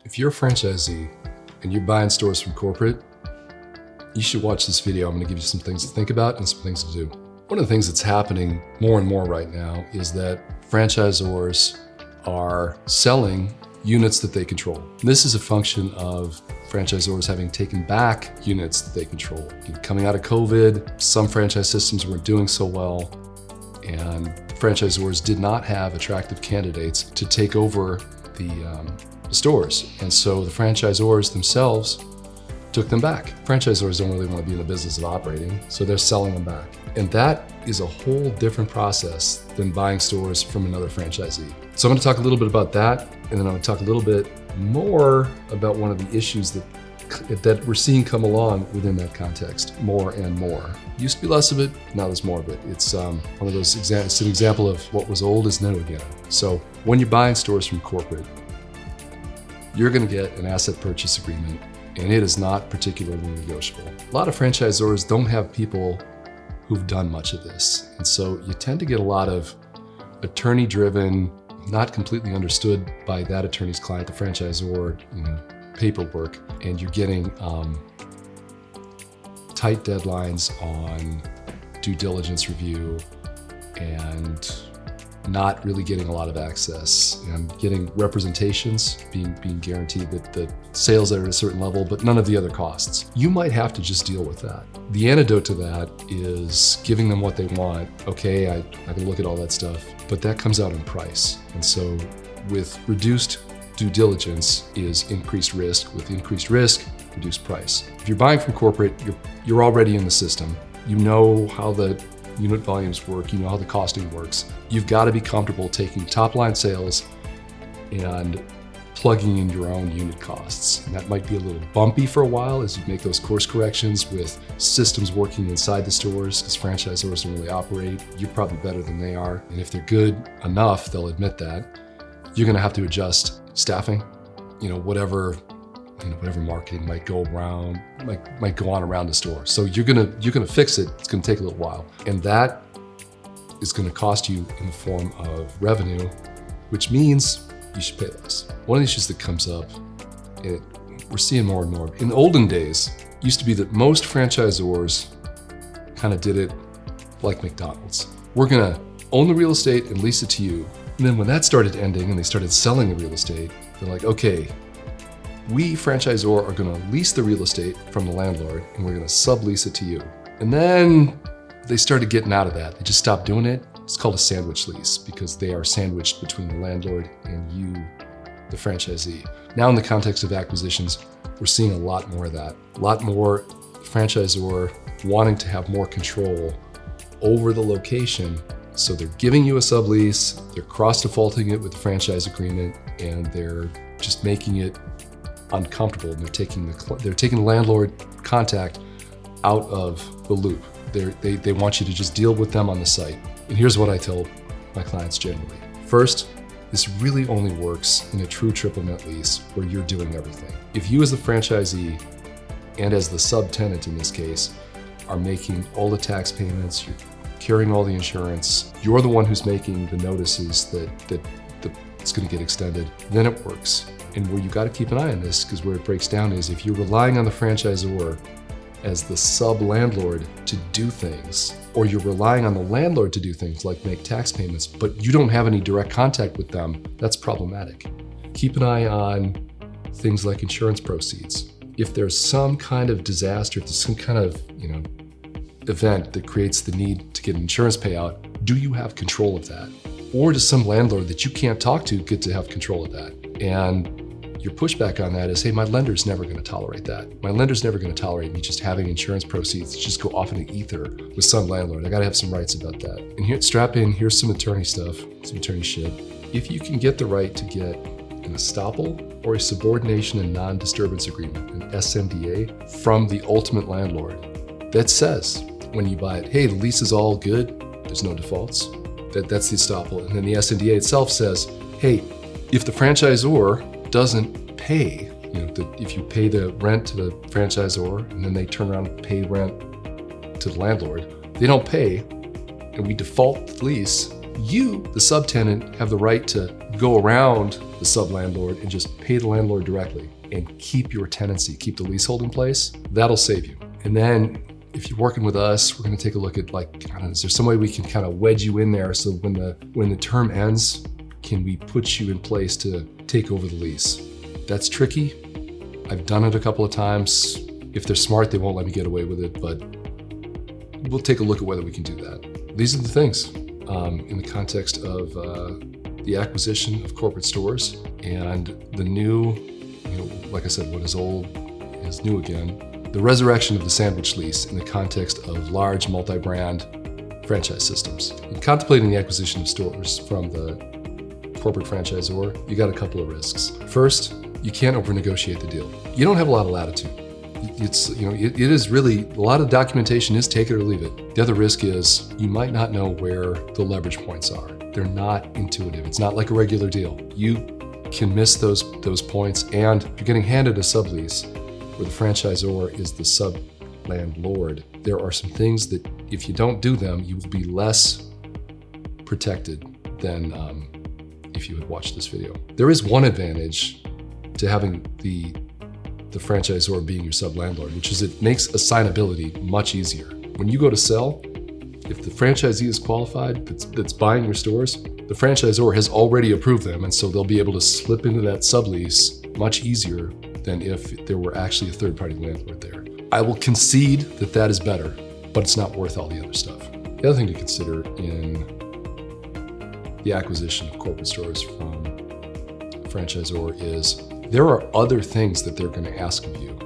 If you're a franchisee and you're buying stores from corporate, you should watch this video. I'm going to give you some things to think about and some things to do. One of the things that's happening more and more right now is that franchisors are selling units that they control. This is a function of franchisors having taken back units that they control. Coming out of COVID, some franchise systems weren't doing so well, and franchisors did not have attractive candidates to take over the stores. And so the franchisors themselves took them back. Franchisors don't really want to be in the business of operating, so they're selling them back. And that is a whole different process than buying stores from another franchisee. So I'm going to talk a little bit about that, and then I'm going to talk a little bit more about one of the issues that we're seeing come along within that context, more and more. Used to be less of it, now there's more of it. It's one of those it's an example of what was old is new again. So when you're buying stores from corporate, you're going to get an asset purchase agreement, and it is not particularly negotiable. A lot of franchisors don't have people who've done much of this. And so you tend to get a lot of attorney-driven, not completely understood by that attorney's client, the franchisor, paperwork, and you're getting tight deadlines on due diligence review and not really getting a lot of access, and getting representations, being guaranteed that the sales are at a certain level, but none of the other costs. You might have to just deal with that. The antidote to that is giving them what they want. Okay, I can look at all that stuff, but that comes out in price. And so with reduced due diligence is increased risk. With increased risk, reduced price. If you're buying from corporate, you're already in the system. You know how the unit volumes work, you know how the costing works. You've got to be comfortable taking top line sales and plugging in your own unit costs. And that might be a little bumpy for a while as you make those course corrections with systems working inside the stores, because franchisors don't really operate. You're probably better than they are. And if they're good enough, they'll admit that. You're going to have to adjust staffing, whatever marketing might go on around the store. So you're gonna fix it. It's gonna take a little while, and that is gonna cost you in the form of revenue, which means you should pay less. One of the issues that comes up, we're seeing more and more. In the olden days, it used to be that most franchisors kind of did it like McDonald's. We're gonna own the real estate and lease it to you. And then when that started ending and they started selling the real estate, they're like, okay, we, franchisor, are going to lease the real estate from the landlord and we're going to sublease it to you. And then they started getting out of that. They just stopped doing it. It's called a sandwich lease because they are sandwiched between the landlord and you, the franchisee. Now in the context of acquisitions, we're seeing a lot more of that. A lot more franchisor wanting to have more control over the location. So they're giving you a sublease, they're cross-defaulting it with the franchise agreement, and they're just making it uncomfortable, and they're taking the landlord contact out of the loop. They want you to just deal with them on the site. And here's what I tell my clients generally. First, this really only works in a true triple net lease where you're doing everything. If you as the franchisee and as the subtenant in this case are making all the tax payments, you're carrying all the insurance, you're the one who's making the notices that it's going to get extended, then it works. And where you got to keep an eye on this, because where it breaks down is if you're relying on the franchisor as the sub-landlord to do things, or you're relying on the landlord to do things like make tax payments, but you don't have any direct contact with them, that's problematic. Keep an eye on things like insurance proceeds. If there's some kind of disaster, if there's some kind of event that creates the need to get an insurance payout, do you have control of that? Or does some landlord that you can't talk to get to have control of that? And your pushback on that is, hey, my lender's never going to tolerate that. My lender's never going to tolerate me just having insurance proceeds just go off in the ether with some landlord. I got to have some rights about that. And here, strap in, here's some attorney stuff, some attorney shit. If you can get the right to get an estoppel or a subordination and non-disturbance agreement, an SNDA, from the ultimate landlord that says when you buy it, hey, the lease is all good, there's no defaults. That's the estoppel. And then the SNDA itself says, hey, if the franchisor doesn't pay, if you pay the rent to the franchisor and then they turn around and pay rent to the landlord, they don't pay, and we default the lease, you, the subtenant, have the right to go around the sub-landlord and just pay the landlord directly and keep your tenancy, keep the leasehold in place, that'll save you. And then if you're working with us, we're gonna take a look at like, I don't know, is there some way we can kind of wedge you in there so when the term ends, can we put you in place to take over the lease? That's tricky. I've done it a couple of times. If they're smart, they won't let me get away with it, but we'll take a look at whether we can do that. These are the things in the context of the acquisition of corporate stores and the new, like I said, what is old is new again. The resurrection of the sandwich lease in the context of large multi-brand franchise systems. In contemplating the acquisition of stores from the corporate franchisor, you got a couple of risks. First, you can't over-negotiate the deal. You don't have a lot of latitude. It is really, a lot of documentation is take it or leave it. The other risk is you might not know where the leverage points are. They're not intuitive. It's not like a regular deal. You can miss those points, and if you're getting handed a sublease where the franchisor is the sub-landlord, there are some things that if you don't do them, you will be less protected than if you had watched this video. There is one advantage to having the franchisor being your sub-landlord, which is it makes assignability much easier. When you go to sell, if the franchisee is qualified that's buying your stores, the franchisor has already approved them, and so they'll be able to slip into that sublease much easier than if there were actually a third-party landlord there. I will concede that that is better, but it's not worth all the other stuff. The other thing to consider in the acquisition of corporate stores from a franchisor is there are other things that they're going to ask of you,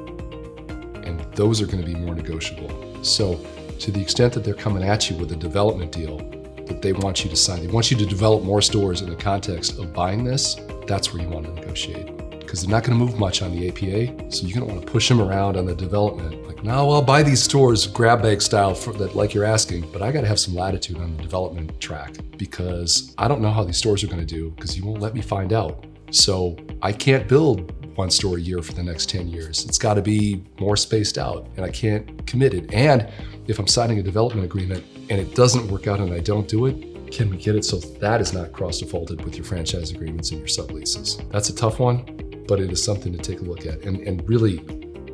and those are going to be more negotiable. So to the extent that they're coming at you with a development deal that they want you to sign, they want you to develop more stores in the context of buying this, that's where you want to negotiate. Because they're not going to move much on the APA, so you're going to want to push them around on the development. Like, no, I'll buy these stores grab bag style like you're asking, but I got to have some latitude on the development track because I don't know how these stores are going to do because you won't let me find out. So I can't build one store a year for the next 10 years. It's got to be more spaced out, and I can't commit it. And if I'm signing a development agreement and it doesn't work out and I don't do it, can we get it so that is not cross-defaulted with your franchise agreements and your subleases? That's a tough one, but it is something to take a look at. And really,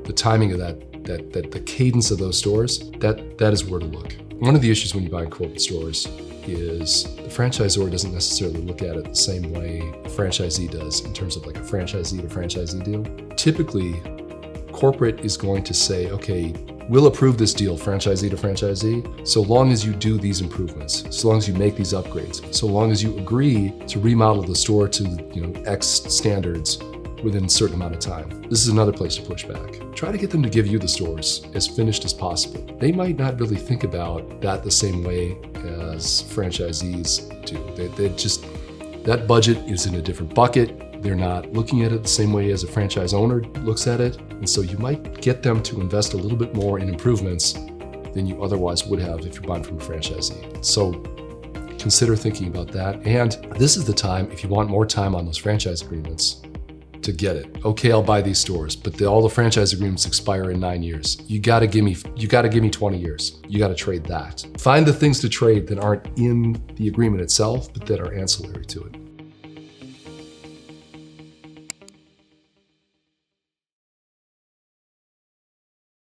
the timing of the cadence of those stores, that is where to look. One of the issues when you buy corporate stores is the franchisor doesn't necessarily look at it the same way a franchisee does in terms of like a franchisee to franchisee deal. Typically, corporate is going to say, okay, we'll approve this deal, franchisee to franchisee, so long as you do these improvements, so long as you make these upgrades, so long as you agree to remodel the store to X standards within a certain amount of time. This is another place to push back. Try to get them to give you the stores as finished as possible. They might not really think about that the same way as franchisees do. That budget is in a different bucket. They're not looking at it the same way as a franchise owner looks at it. And so you might get them to invest a little bit more in improvements than you otherwise would have if you're buying from a franchisee. So consider thinking about that. And this is the time, if you want more time on those franchise agreements, to get it. Okay, I'll buy these stores, but all the franchise agreements expire in 9 years. You gotta give me 20 years. You gotta trade that. Find the things to trade that aren't in the agreement itself, but that are ancillary to it.